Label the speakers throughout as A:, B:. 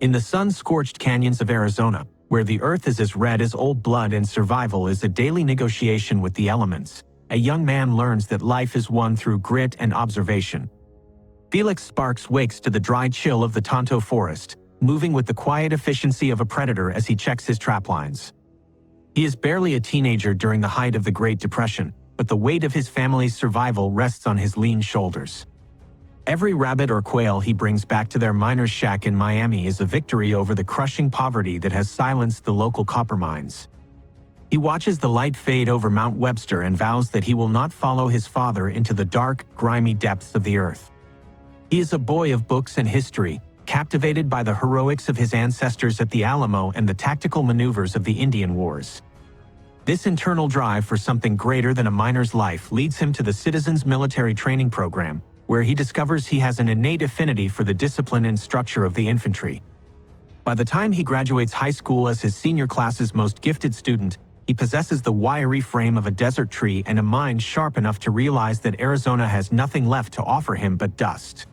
A: In the sun-scorched canyons of Arizona, where the earth is as red as old blood and survival is a daily negotiation with the elements, a young man learns that life is won through grit and observation. Felix Sparks wakes to the dry chill of the Tonto forest, moving with the quiet efficiency of a predator as he checks his trap lines. He is barely a teenager during the height of the Great Depression, but the weight of his family's survival rests on his lean shoulders. Every rabbit or quail he brings back to their miner's shack in Miami is a victory over the crushing poverty that has silenced the local copper mines. He watches the light fade over Mount Webster and vows that he will not follow his father into the dark, grimy depths of the earth. He is a boy of books and history, captivated by the heroics of his ancestors at the Alamo and the tactical maneuvers of the Indian Wars. This internal drive for something greater than a miner's life leads him to the Citizens Military Training Program, where he discovers he has an innate affinity for the discipline and structure of the infantry. By the time he graduates high school as his senior class's most gifted student, he possesses the wiry frame of a desert tree and a mind sharp enough to realize that Arizona has nothing left to offer him but dust.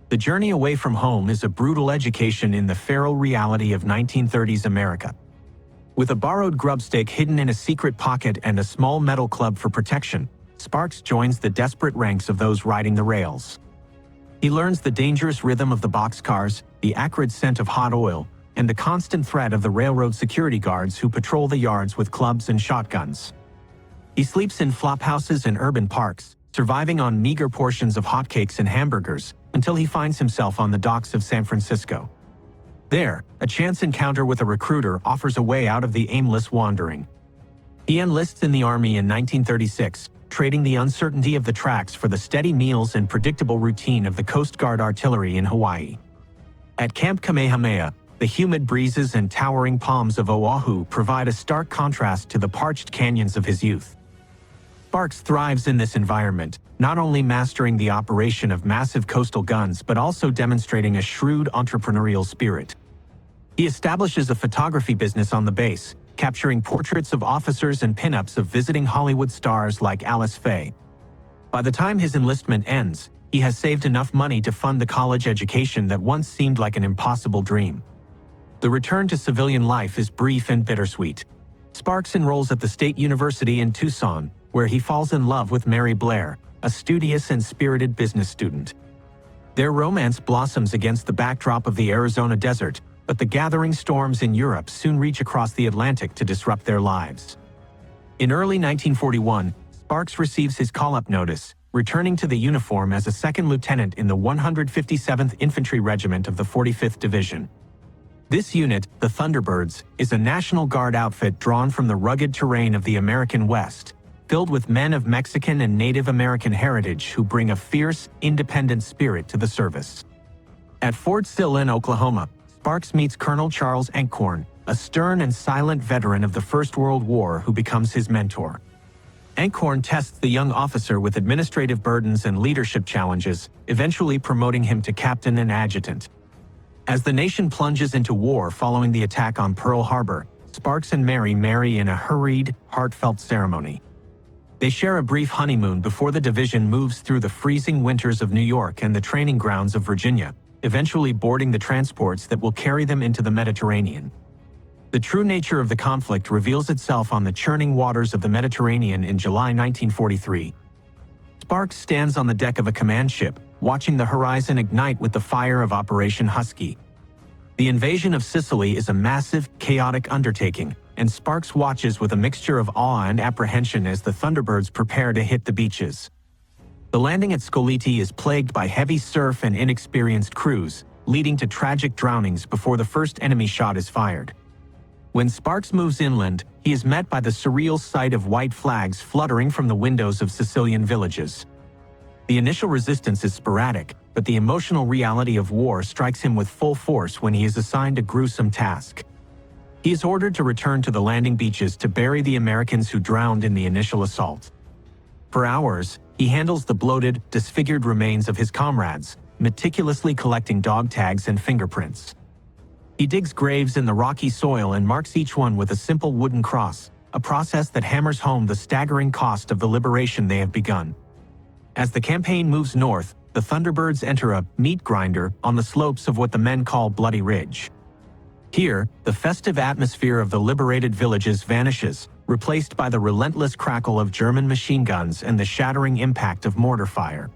A: The journey away from home is a brutal education in the feral reality of 1930s America. With a borrowed grubstake hidden in a secret pocket and a small metal club for protection, Sparks joins the desperate ranks of those riding the rails. He learns the dangerous rhythm of the boxcars, the acrid scent of hot oil, and the constant threat of the railroad security guards who patrol the yards with clubs and shotguns. He sleeps in flophouses and urban parks, surviving on meager portions of hotcakes and hamburgers, until he finds himself on the docks of San Francisco. There, a chance encounter with a recruiter offers a way out of the aimless wandering. He enlists in the Army in 1936, trading the uncertainty of the tracks for the steady meals and predictable routine of the Coast Guard artillery in Hawaii. At Camp Kamehameha, the humid breezes and towering palms of Oahu provide a stark contrast to the parched canyons of his youth. Sparks thrives in this environment, not only mastering the operation of massive coastal guns but also demonstrating a shrewd entrepreneurial spirit. He establishes a photography business on the base, capturing portraits of officers and pinups of visiting Hollywood stars like Alice Faye. By the time his enlistment ends, he has saved enough money to fund the college education that once seemed like an impossible dream. The return to civilian life is brief and bittersweet. Sparks enrolls at the State University in Tucson, where he falls in love with Mary Blair, a studious and spirited business student. Their romance blossoms against the backdrop of the Arizona desert, but the gathering storms in Europe soon reach across the Atlantic to disrupt their lives. In early 1941, Sparks receives his call-up notice, returning to the uniform as a second lieutenant in the 157th Infantry Regiment of the 45th Division. This unit, the Thunderbirds, is a National Guard outfit drawn from the rugged terrain of the American West, filled with men of Mexican and Native American heritage who bring a fierce, independent spirit to the service. At Fort Sill in Oklahoma, Sparks meets Colonel Charles Ankcorn, a stern and silent veteran of the First World War who becomes his mentor. Ankcorn tests the young officer with administrative burdens and leadership challenges, eventually promoting him to captain and adjutant. As the nation plunges into war following the attack on Pearl Harbor, Sparks and Mary marry in a hurried, heartfelt ceremony. They share a brief honeymoon before the division moves through the freezing winters of New York and the training grounds of Virginia, eventually boarding the transports that will carry them into the Mediterranean. The true nature of the conflict reveals itself on the churning waters of the Mediterranean in July 1943. Sparks stands on the deck of a command ship, watching the horizon ignite with the fire of Operation Husky. The invasion of Sicily is a massive, chaotic undertaking, and Sparks watches with a mixture of awe and apprehension as the Thunderbirds prepare to hit the beaches. The landing at Scoglitti is plagued by heavy surf and inexperienced crews, leading to tragic drownings before the first enemy shot is fired. When Sparks moves inland, he is met by the surreal sight of white flags fluttering from the windows of Sicilian villages. The initial resistance is sporadic, but the emotional reality of war strikes him with full force when he is assigned a gruesome task. He is ordered to return to the landing beaches to bury the Americans who drowned in the initial assault. For hours, he handles the bloated, disfigured remains of his comrades, meticulously collecting dog tags and fingerprints. He digs graves in the rocky soil and marks each one with a simple wooden cross, a process that hammers home the staggering cost of the liberation they have begun. As the campaign moves north, the Thunderbirds enter a meat grinder on the slopes of what the men call Bloody Ridge. Here, the festive atmosphere of the liberated villages vanishes, replaced by the relentless crackle of German machine guns and the shattering impact of mortar fire.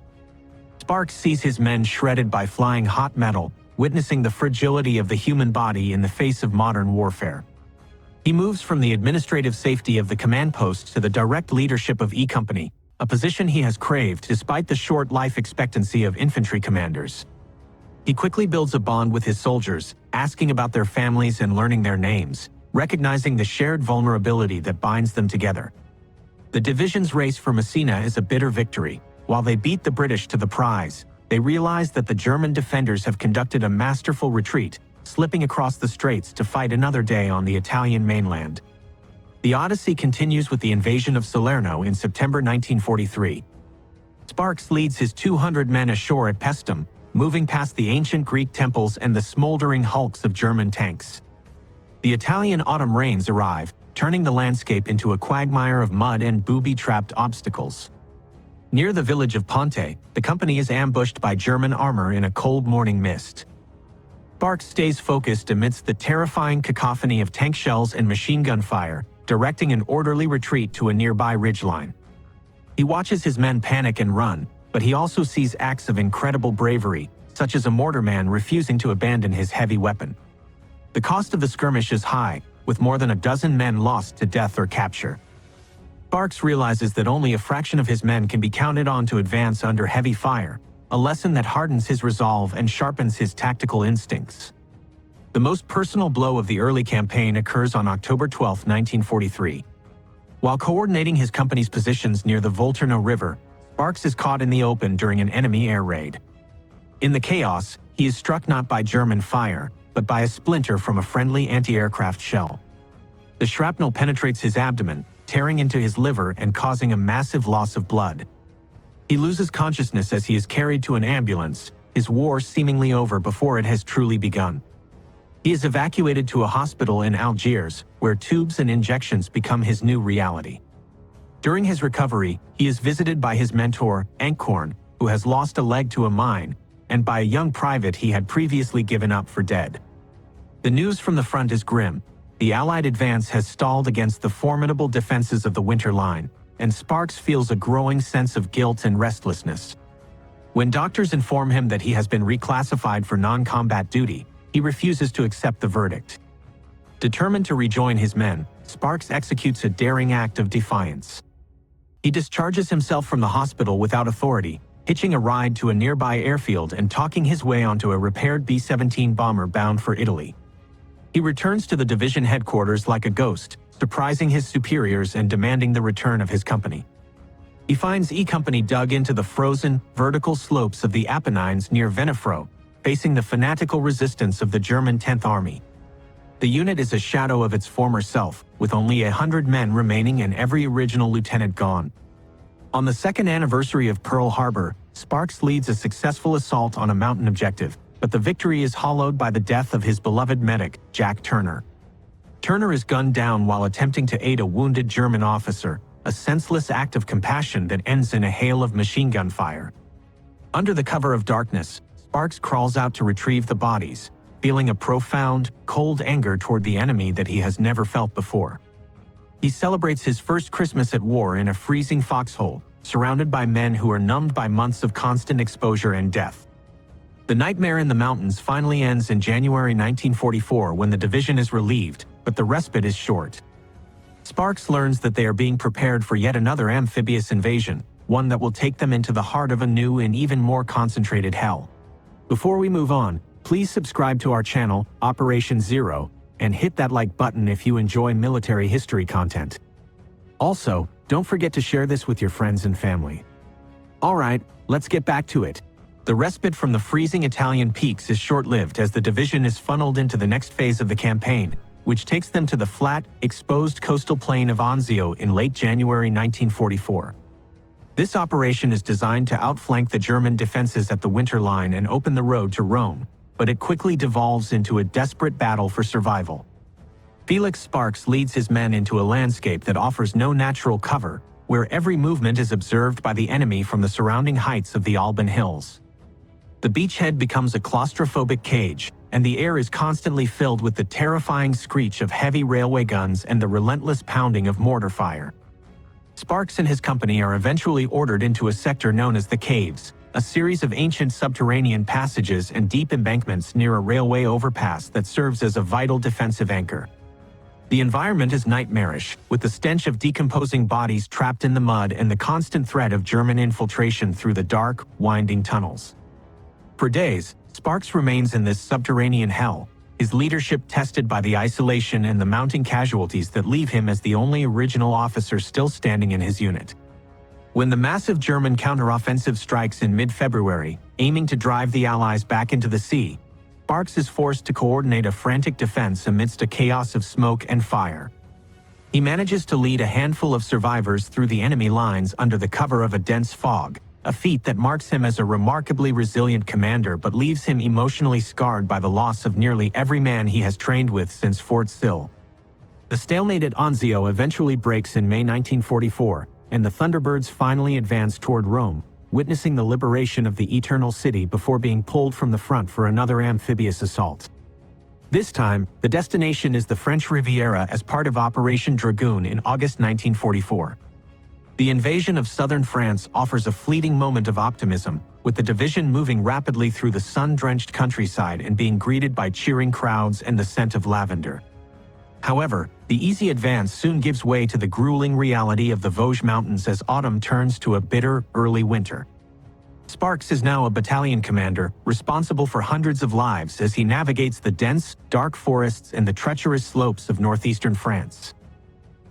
A: Sparks sees his men shredded by flying hot metal, witnessing the fragility of the human body in the face of modern warfare. He moves from the administrative safety of the command post to the direct leadership of E Company, a position he has craved despite the short life expectancy of infantry commanders. He quickly builds a bond with his soldiers, asking about their families and learning their names, recognizing the shared vulnerability that binds them together. The division's race for Messina is a bitter victory. While they beat the British to the prize, they realize that the German defenders have conducted a masterful retreat, slipping across the straits to fight another day on the Italian mainland. The odyssey continues with the invasion of Salerno in September 1943. Sparks leads his 200 men ashore at Paestum, moving past the ancient Greek temples and the smoldering hulks of German tanks. The Italian autumn rains arrive, turning the landscape into a quagmire of mud and booby-trapped obstacles. Near the village of Ponte, the company is ambushed by German armor in a cold morning mist. Sparks stays focused amidst the terrifying cacophony of tank shells and machine gun fire, directing an orderly retreat to a nearby ridgeline. He watches his men panic and run, but he also sees acts of incredible bravery, such as a mortarman refusing to abandon his heavy weapon. The cost of the skirmish is high, with more than a dozen men lost to death or capture. Sparks realizes that only a fraction of his men can be counted on to advance under heavy fire, a lesson that hardens his resolve and sharpens his tactical instincts. The most personal blow of the early campaign occurs on October 12, 1943. While coordinating his company's positions near the Volturno River, Sparks is caught in the open during an enemy air raid. In the chaos, he is struck not by German fire, but by a splinter from a friendly anti-aircraft shell. The shrapnel penetrates his abdomen, tearing into his liver and causing a massive loss of blood. He loses consciousness as he is carried to an ambulance, his war seemingly over before it has truly begun. He is evacuated to a hospital in Algiers, where tubes and injections become his new reality. During his recovery, he is visited by his mentor, Ankkorn, who has lost a leg to a mine, and by a young private he had previously given up for dead. The news from the front is grim. The Allied advance has stalled against the formidable defenses of the Winter Line, and Sparks feels a growing sense of guilt and restlessness. When doctors inform him that he has been reclassified for non-combat duty, he refuses to accept the verdict. Determined to rejoin his men, Sparks executes a daring act of defiance. He discharges himself from the hospital without authority, hitching a ride to a nearby airfield and talking his way onto a repaired B-17 bomber bound for Italy. He returns to the division headquarters like a ghost, surprising his superiors and demanding the return of his company. He finds E Company dug into the frozen, vertical slopes of the Apennines near Venafro, facing the fanatical resistance of the German 10th Army. The unit is a shadow of its former self, with only 100 men remaining and every original lieutenant gone. On the second anniversary of Pearl Harbor, Sparks leads a successful assault on a mountain objective, but the victory is hollowed by the death of his beloved medic, Jack Turner. Turner is gunned down while attempting to aid a wounded German officer, a senseless act of compassion that ends in a hail of machine gun fire. Under the cover of darkness, Sparks crawls out to retrieve the bodies, feeling a profound, cold anger toward the enemy that he has never felt before. He celebrates his first Christmas at war in a freezing foxhole, surrounded by men who are numbed by months of constant exposure and death. The nightmare in the mountains finally ends in January 1944 when the division is relieved, but the respite is short. Sparks learns that they are being prepared for yet another amphibious invasion, one that will take them into the heart of a new and even more concentrated hell. Before we move on, please subscribe to our channel, Operation Zero, and hit that like button if you enjoy military history content. Also, don't forget to share this with your friends and family. Alright, let's get back to it. The respite from the freezing Italian peaks is short-lived as the division is funneled into the next phase of the campaign, which takes them to the flat, exposed coastal plain of Anzio in late January 1944. This operation is designed to outflank the German defenses at the Winter Line and open the road to Rome, but it quickly devolves into a desperate battle for survival. Felix Sparks leads his men into a landscape that offers no natural cover, where every movement is observed by the enemy from the surrounding heights of the Alban Hills. The beachhead becomes a claustrophobic cage, and the air is constantly filled with the terrifying screech of heavy railway guns and the relentless pounding of mortar fire. Sparks and his company are eventually ordered into a sector known as the Caves, a series of ancient subterranean passages and deep embankments near a railway overpass that serves as a vital defensive anchor. The environment is nightmarish, with the stench of decomposing bodies trapped in the mud and the constant threat of German infiltration through the dark, winding tunnels. For days, Sparks remains in this subterranean hell, his leadership tested by the isolation and the mounting casualties that leave him as the only original officer still standing in his unit. When the massive German counteroffensive strikes in mid-February, aiming to drive the Allies back into the sea, Sparks is forced to coordinate a frantic defense amidst a chaos of smoke and fire. He manages to lead a handful of survivors through the enemy lines under the cover of a dense fog, a feat that marks him as a remarkably resilient commander but leaves him emotionally scarred by the loss of nearly every man he has trained with since Fort Sill. The stalemate at Anzio eventually breaks in May 1944, and the Thunderbirds finally advance toward Rome, witnessing the liberation of the Eternal City before being pulled from the front for another amphibious assault. This time, the destination is the French Riviera as part of Operation Dragoon in August 1944. The invasion of southern France offers a fleeting moment of optimism, with the division moving rapidly through the sun-drenched countryside and being greeted by cheering crowds and the scent of lavender. However, the easy advance soon gives way to the grueling reality of the Vosges Mountains as autumn turns to a bitter, early winter. Sparks is now a battalion commander, responsible for hundreds of lives as he navigates the dense, dark forests and the treacherous slopes of northeastern France.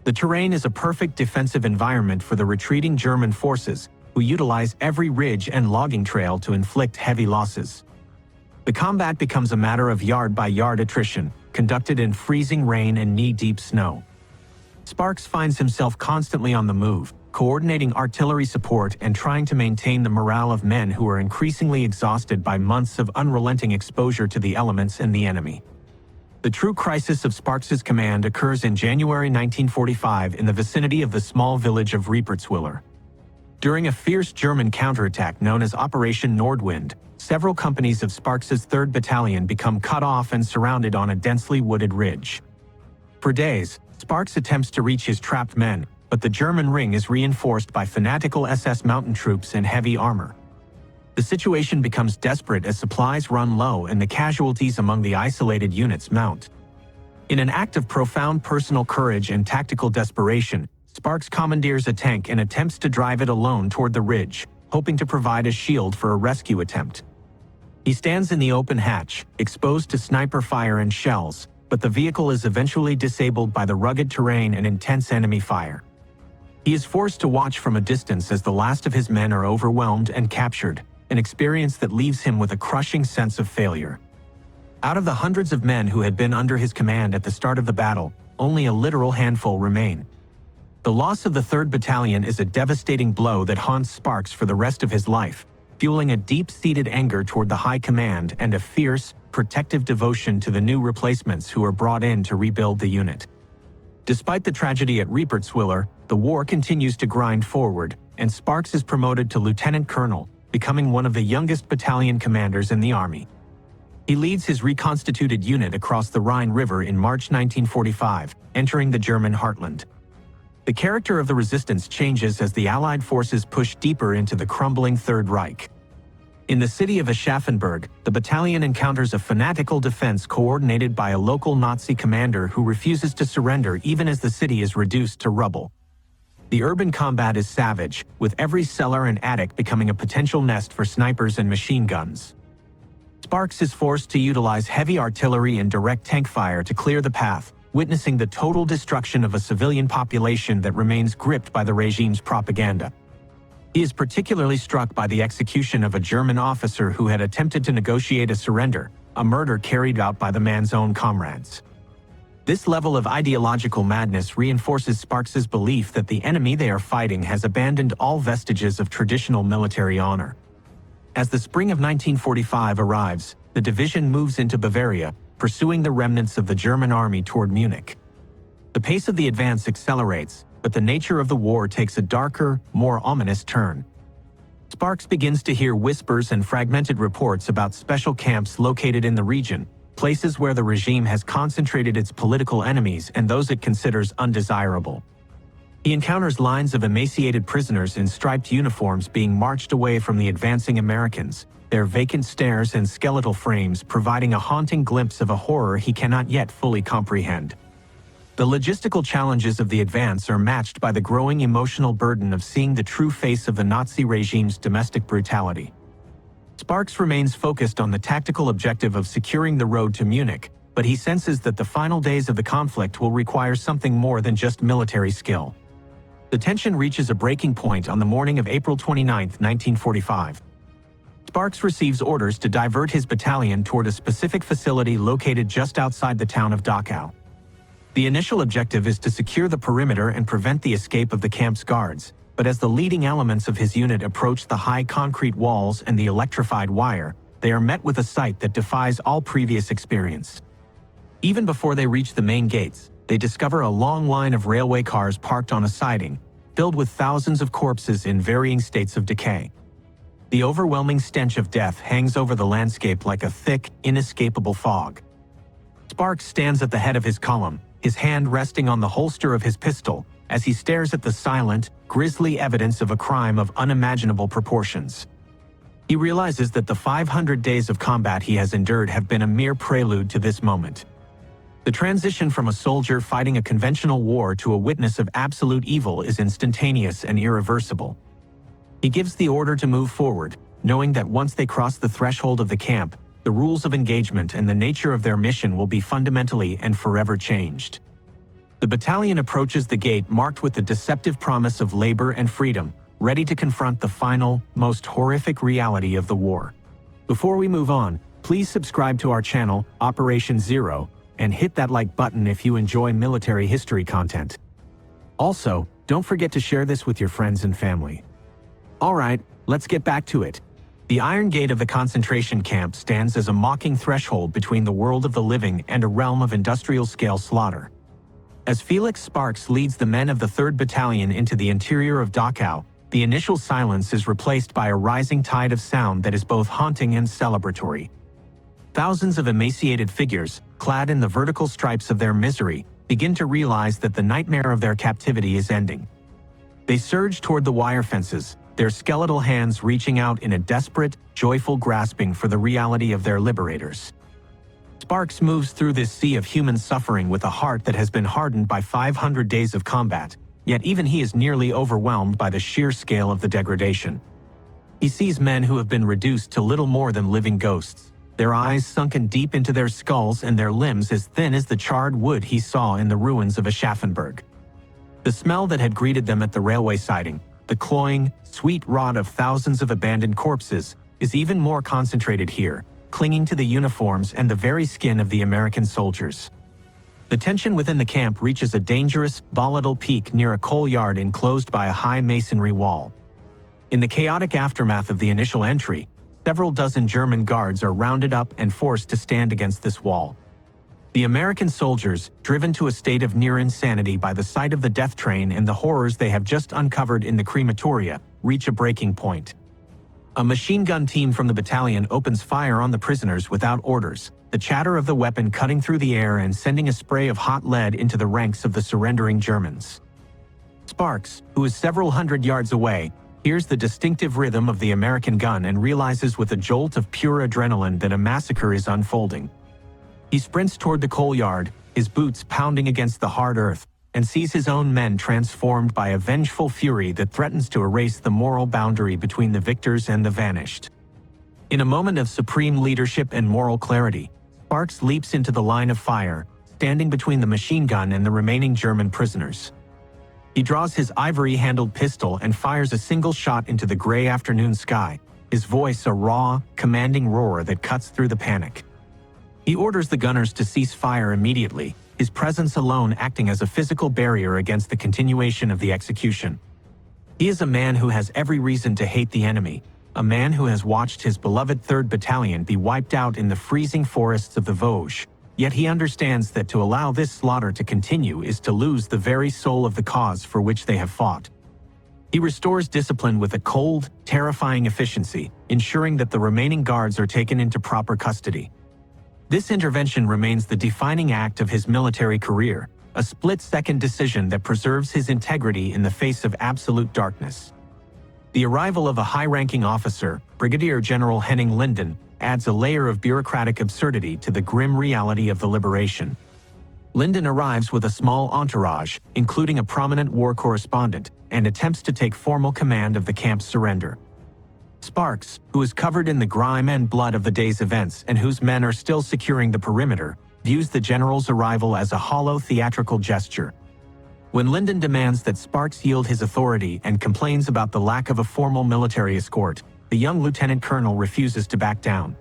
A: The terrain is a perfect defensive environment for the retreating German forces, who utilize every ridge and logging trail to inflict heavy losses. The combat becomes a matter of yard-by-yard attrition, conducted in freezing rain and knee-deep snow. Sparks finds himself constantly on the move, coordinating artillery support and trying to maintain the morale of men who are increasingly exhausted by months of unrelenting exposure to the elements and the enemy. The true crisis of Sparks's command occurs in January 1945 in the vicinity of the small village of Riepertswiller. During a fierce German counterattack known as Operation Nordwind, several companies of Sparks's 3rd Battalion become cut off and surrounded on a densely wooded ridge. For days, Sparks attempts to reach his trapped men, but the German ring is reinforced by fanatical SS mountain troops in heavy armor. The situation becomes desperate as supplies run low and the casualties among the isolated units mount. In an act of profound personal courage and tactical desperation, Sparks commandeers a tank and attempts to drive it alone toward the ridge, hoping to provide a shield for a rescue attempt. He stands in the open hatch, exposed to sniper fire and shells, but the vehicle is eventually disabled by the rugged terrain and intense enemy fire. He is forced to watch from a distance as the last of his men are overwhelmed and captured, an experience that leaves him with a crushing sense of failure. Out of the hundreds of men who had been under his command at the start of the battle, only a literal handful remain. The loss of the 3rd Battalion is a devastating blow that haunts Sparks for the rest of his life, fueling a deep-seated anger toward the high command and a fierce, protective devotion to the new replacements who are brought in to rebuild the unit. Despite the tragedy at Riepertswiller, the war continues to grind forward, and Sparks is promoted to lieutenant colonel, becoming one of the youngest battalion commanders in the army. He leads his reconstituted unit across the Rhine River in March 1945, entering the German heartland. The character of the resistance changes as the Allied forces push deeper into the crumbling Third Reich. In the city of Aschaffenburg, the battalion encounters a fanatical defense coordinated by a local Nazi commander who refuses to surrender even as the city is reduced to rubble. The urban combat is savage, with every cellar and attic becoming a potential nest for snipers and machine guns. Sparks is forced to utilize heavy artillery and direct tank fire to clear the path, witnessing the total destruction of a civilian population that remains gripped by the regime's propaganda. He is particularly struck by the execution of a German officer who had attempted to negotiate a surrender, a murder carried out by the man's own comrades. This level of ideological madness reinforces Sparks's belief that the enemy they are fighting has abandoned all vestiges of traditional military honor. As the spring of 1945 arrives, the division moves into Bavaria, pursuing the remnants of the German army toward Munich. The pace of the advance accelerates, but the nature of the war takes a darker, more ominous turn. Sparks begins to hear whispers and fragmented reports about special camps located in the region, places where the regime has concentrated its political enemies and those it considers undesirable. He encounters lines of emaciated prisoners in striped uniforms being marched away from the advancing Americans, their vacant stares and skeletal frames providing a haunting glimpse of a horror he cannot yet fully comprehend. The logistical challenges of the advance are matched by the growing emotional burden of seeing the true face of the Nazi regime's domestic brutality. Sparks remains focused on the tactical objective of securing the road to Munich, but he senses that the final days of the conflict will require something more than just military skill. The tension reaches a breaking point on the morning of April 29, 1945. Sparks receives orders to divert his battalion toward a specific facility located just outside the town of Dachau. The initial objective is to secure the perimeter and prevent the escape of the camp's guards, but as the leading elements of his unit approach the high concrete walls and the electrified wire, they are met with a sight that defies all previous experience. Even before they reach the main gates, they discover a long line of railway cars parked on a siding, filled with thousands of corpses in varying states of decay. The overwhelming stench of death hangs over the landscape like a thick, inescapable fog. Sparks stands at the head of his column, his hand resting on the holster of his pistol, as he stares at the silent, grisly evidence of a crime of unimaginable proportions. He realizes that the 500 days of combat he has endured have been a mere prelude to this moment. The transition from a soldier fighting a conventional war to a witness of absolute evil is instantaneous and irreversible. He gives the order to move forward, knowing that once they cross the threshold of the camp, the rules of engagement and the nature of their mission will be fundamentally and forever changed. The battalion approaches the gate marked with the deceptive promise of labor and freedom, ready to confront the final, most horrific reality of the war. Before we move on, please subscribe to our channel, Operation Zero, and hit that like button if you enjoy military history content. Also, don't forget to share this with your friends and family. Alright, let's get back to it. The Iron Gate of the concentration camp stands as a mocking threshold between the world of the living and a realm of industrial-scale slaughter. As Felix Sparks leads the men of the 3rd Battalion into the interior of Dachau, the initial silence is replaced by a rising tide of sound that is both haunting and celebratory. Thousands of emaciated figures, clad in the vertical stripes of their misery, begin to realize that the nightmare of their captivity is ending. They surge toward the wire fences, their skeletal hands reaching out in a desperate, joyful grasping for the reality of their liberators. Sparks moves through this sea of human suffering with a heart that has been hardened by 500 days of combat, yet even he is nearly overwhelmed by the sheer scale of the degradation. He sees men who have been reduced to little more than living ghosts, their eyes sunken deep into their skulls and their limbs as thin as the charred wood he saw in the ruins of Aschaffenburg. The smell that had greeted them at the railway siding, the cloying, sweet rot of thousands of abandoned corpses, is even more concentrated here, clinging to the uniforms and the very skin of the American soldiers. The tension within the camp reaches a dangerous, volatile peak near a coal yard enclosed by a high masonry wall. In the chaotic aftermath of the initial entry, several dozen German guards are rounded up and forced to stand against this wall. The American soldiers, driven to a state of near insanity by the sight of the death train and the horrors they have just uncovered in the crematoria, reach a breaking point. A machine gun team from the battalion opens fire on the prisoners without orders, the chatter of the weapon cutting through the air and sending a spray of hot lead into the ranks of the surrendering Germans. Sparks, who is several hundred yards away, hears the distinctive rhythm of the American gun and realizes with a jolt of pure adrenaline that a massacre is unfolding. He sprints toward the coal yard, his boots pounding against the hard earth, and sees his own men transformed by a vengeful fury that threatens to erase the moral boundary between the victors and the vanished. In a moment of supreme leadership and moral clarity, Sparks leaps into the line of fire, standing between the machine gun and the remaining German prisoners. He draws his ivory-handled pistol and fires a single shot into the gray afternoon sky, his voice a raw, commanding roar that cuts through the panic. He orders the gunners to cease fire immediately, his presence alone acting as a physical barrier against the continuation of the execution. He is a man who has every reason to hate the enemy, a man who has watched his beloved 3rd Battalion be wiped out in the freezing forests of the Vosges. Yet he understands that to allow this slaughter to continue is to lose the very soul of the cause for which they have fought. He restores discipline with a cold, terrifying efficiency, ensuring that the remaining guards are taken into proper custody. This intervention remains the defining act of his military career, a split-second decision that preserves his integrity in the face of absolute darkness. The arrival of a high-ranking officer, Brigadier General Henning Linden, adds a layer of bureaucratic absurdity to the grim reality of the liberation. Linden arrives with a small entourage, including a prominent war correspondent, and attempts to take formal command of the camp's surrender. Sparks, who is covered in the grime and blood of the day's events and whose men are still securing the perimeter, views the general's arrival as a hollow theatrical gesture. When Linden demands that Sparks yield his authority and complains about the lack of a formal military escort, the young lieutenant colonel refuses to back down.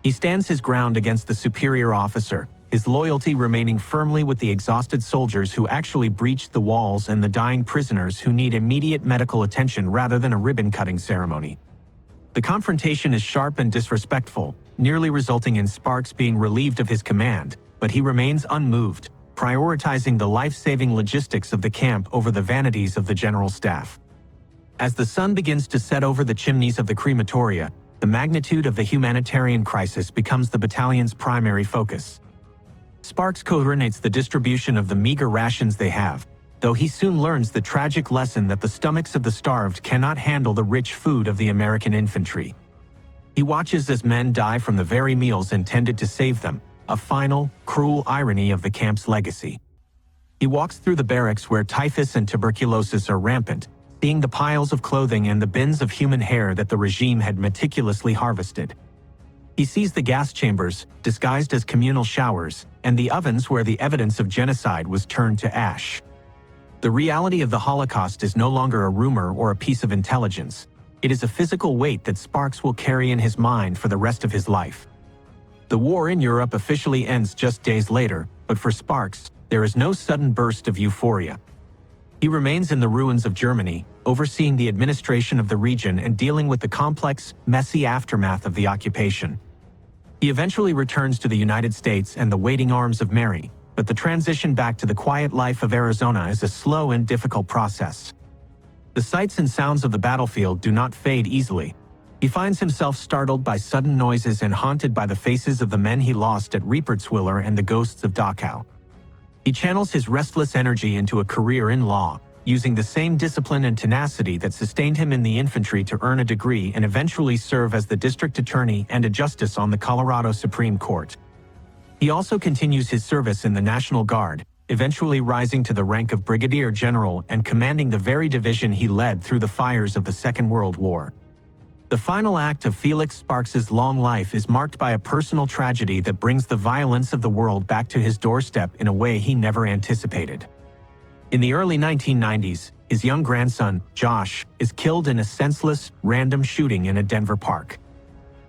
A: He stands his ground against the superior officer, his loyalty remaining firmly with the exhausted soldiers who actually breached the walls and the dying prisoners who need immediate medical attention rather than a ribbon-cutting ceremony. The confrontation is sharp and disrespectful, nearly resulting in Sparks being relieved of his command, but he remains unmoved, prioritizing the life-saving logistics of the camp over the vanities of the general staff. As the sun begins to set over the chimneys of the crematoria, the magnitude of the humanitarian crisis becomes the battalion's primary focus. Sparks coordinates the distribution of the meager rations they have, though he soon learns the tragic lesson that the stomachs of the starved cannot handle the rich food of the American infantry. He watches as men die from the very meals intended to save them, a final, cruel irony of the camp's legacy. He walks through the barracks where typhus and tuberculosis are rampant, seeing the piles of clothing and the bins of human hair that the regime had meticulously harvested. He sees the gas chambers, disguised as communal showers, and the ovens where the evidence of genocide was turned to ash. The reality of the Holocaust is no longer a rumor or a piece of intelligence. It is a physical weight that Sparks will carry in his mind for the rest of his life. The war in Europe officially ends just days later, but for Sparks, there is no sudden burst of euphoria. He remains in the ruins of Germany, overseeing the administration of the region and dealing with the complex, messy aftermath of the occupation. He eventually returns to the United States and the waiting arms of Mary, but the transition back to the quiet life of Arizona is a slow and difficult process. The sights and sounds of the battlefield do not fade easily. He finds himself startled by sudden noises and haunted by the faces of the men he lost at Riepertswiller and the ghosts of Dachau. He channels his restless energy into a career in law, using the same discipline and tenacity that sustained him in the infantry to earn a degree and eventually serve as the district attorney and a justice on the Colorado Supreme Court. He also continues his service in the National Guard, eventually rising to the rank of brigadier general and commanding the very division he led through the fires of the Second World War. The final act of Felix Sparks's long life is marked by a personal tragedy that brings the violence of the world back to his doorstep in a way he never anticipated. In the early 1990s, his young grandson, Josh, is killed in a senseless, random shooting in a Denver park.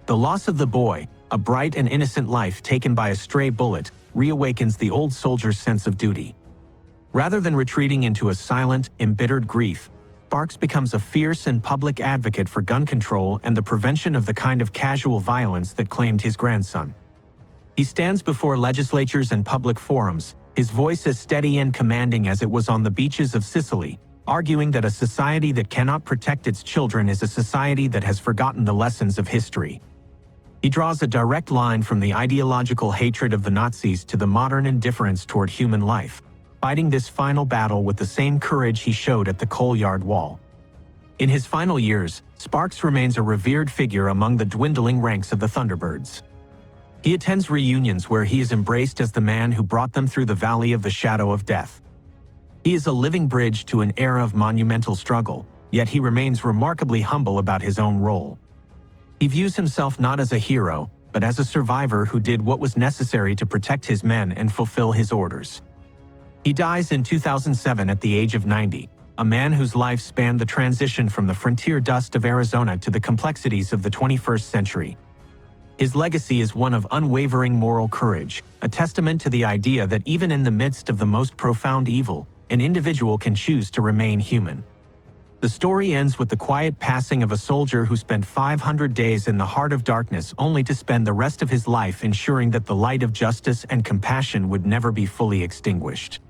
A: The loss of the boy, a bright and innocent life taken by a stray bullet, reawakens the old soldier's sense of duty. Rather than retreating into a silent, embittered grief, Sparks becomes a fierce and public advocate for gun control and the prevention of the kind of casual violence that claimed his grandson. He stands before legislatures and public forums, his voice as steady and commanding as it was on the beaches of Sicily, arguing that a society that cannot protect its children is a society that has forgotten the lessons of history. He draws a direct line from the ideological hatred of the Nazis to the modern indifference toward human life, fighting this final battle with the same courage he showed at the Coal Yard Wall. In his final years, Sparks remains a revered figure among the dwindling ranks of the Thunderbirds. He attends reunions where he is embraced as the man who brought them through the valley of the shadow of death. He is a living bridge to an era of monumental struggle, yet he remains remarkably humble about his own role. He views himself not as a hero, but as a survivor who did what was necessary to protect his men and fulfill his orders. He dies in 2007 at the age of 90, a man whose life spanned the transition from the frontier dust of Arizona to the complexities of the 21st century. His legacy is one of unwavering moral courage, a testament to the idea that even in the midst of the most profound evil, an individual can choose to remain human. The story ends with the quiet passing of a soldier who spent 500 days in the heart of darkness only to spend the rest of his life ensuring that the light of justice and compassion would never be fully extinguished.